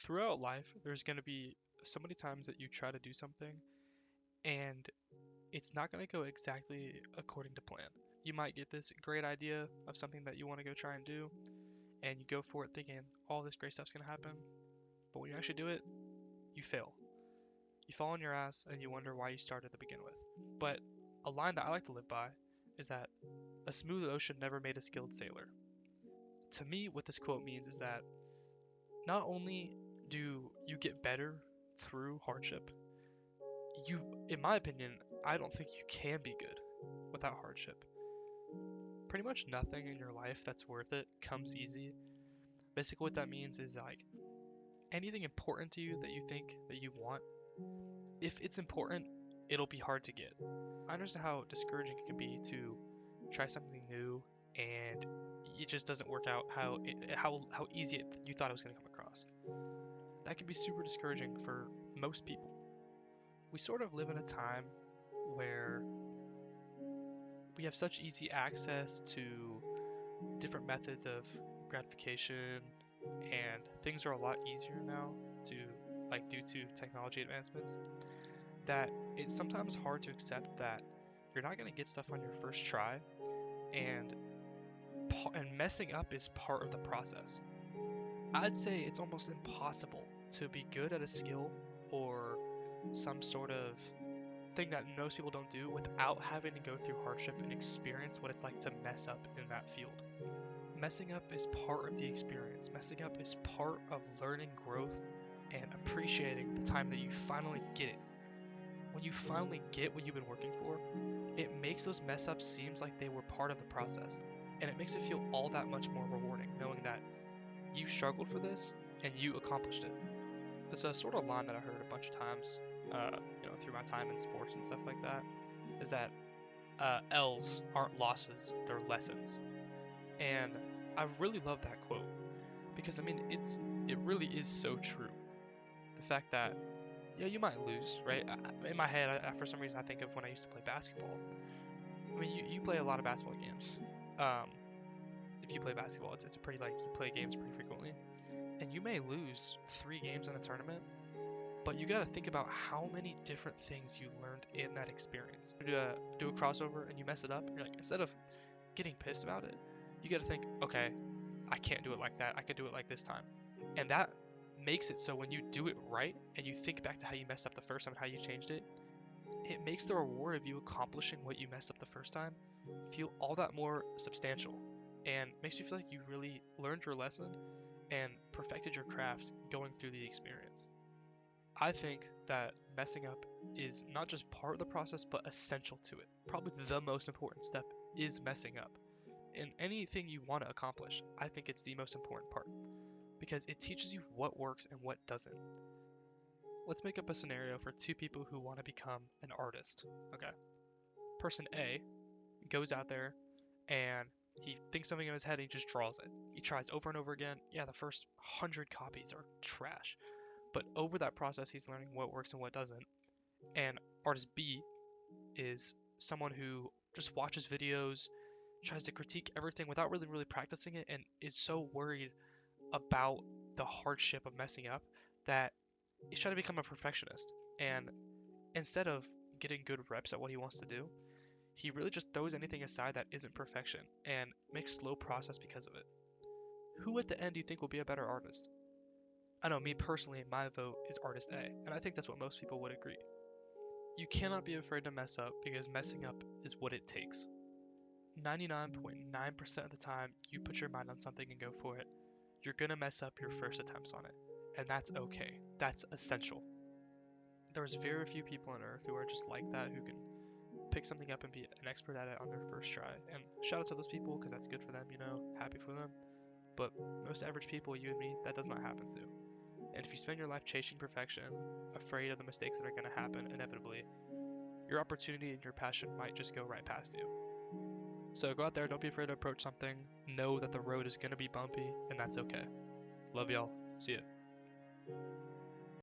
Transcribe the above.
throughout life, there's going to be so many times that you try to do something and it's not going to go exactly according to plan. You might get this great idea of something that you want to go try and do, and you go for it thinking all this great stuff's going to happen, but when you actually do it, you fail. You fall on your ass and you wonder why you started to begin with. But a line that I like to live by is that a smooth ocean never made a skilled sailor. To me, what this quote means is that not only do you get better through hardship, you, in my opinion, I don't think you can be good without hardship. Pretty much nothing in your life that's worth it comes easy. Basically, what that means is like anything important to you that you think that you want, if it's important, it'll be hard to get. I understand how discouraging it can be to try something new and it just doesn't work out how easy you thought it was going to come across. That can be super discouraging for most people. We sort of live in a time where we have such easy access to different methods of gratification, and things are a lot easier now to like due to technology advancements, that it's sometimes hard to accept that you're not going to get stuff on your first try, and messing up is part of the process. I'd say it's almost impossible to be good at a skill or some sort of thing that most people don't do without having to go through hardship and experience what it's like to mess up in that field. Messing up is part of the experience. Messing up is part of learning, growth, and appreciating the time that you finally get it. When you finally get what you've been working for, it makes those mess ups seem like they were part of the process. And it makes it feel all that much more rewarding knowing that you struggled for this and you accomplished it. It's a sort of line that I heard a bunch of times, through my time in sports and stuff like that, is that L's aren't losses, they're lessons. And I really love that quote because I mean it really is so true. The fact that yeah, you might lose, right? In my head, for some reason, I think of when I used to play basketball. I mean, you play a lot of basketball games. Um, if you play basketball, it's a pretty like you play games pretty frequently, and you may lose 3 games in a tournament, but you got to think about how many different things you learned in that experience. Do a crossover and you mess it up, you're like instead of getting pissed about it, you got to think, okay, I can't do it like that. I could do it like this time, and that makes it so when you do it right and you think back to how you messed up the first time and how you changed it, it makes the reward of you accomplishing what you messed up the first time feel all that more substantial and makes you feel like you really learned your lesson and perfected your craft going through the experience. I think that messing up is not just part of the process but essential to it. Probably the most important step is messing up. In anything you want to accomplish, I think it's the most important part because it teaches you what works and what doesn't. Let's make up a scenario for 2 people who want to become an artist. Okay. Person A goes out there and he thinks something in his head and he just draws it. He tries over and over again. Yeah, the first 100 copies are trash. But over that process, he's learning what works and what doesn't. And artist B is someone who just watches videos, tries to critique everything without really practicing it, and is so worried about the hardship of messing up that he's trying to become a perfectionist. And instead of getting good reps at what he wants to do, he really just throws anything aside that isn't perfection and makes slow process because of it. Who at the end do you think will be a better artist? I know me personally, my vote is artist A, and I think that's what most people would agree. You cannot be afraid to mess up because messing up is what it takes. 99.9% of the time you put your mind on something and go for it, you're gonna mess up your first attempts on it. And that's okay. That's essential. There's very few people on earth who are just like that, who can pick something up and be an expert at it on their first try. And shout out to those people because that's good for them, happy for them. But most average people, you and me, that does not happen to. And if you spend your life chasing perfection, afraid of the mistakes that are going to happen inevitably, your opportunity and your passion might just go right past you. So go out there, don't be afraid to approach something. Know that the road is going to be bumpy, and that's okay. Love y'all. See ya.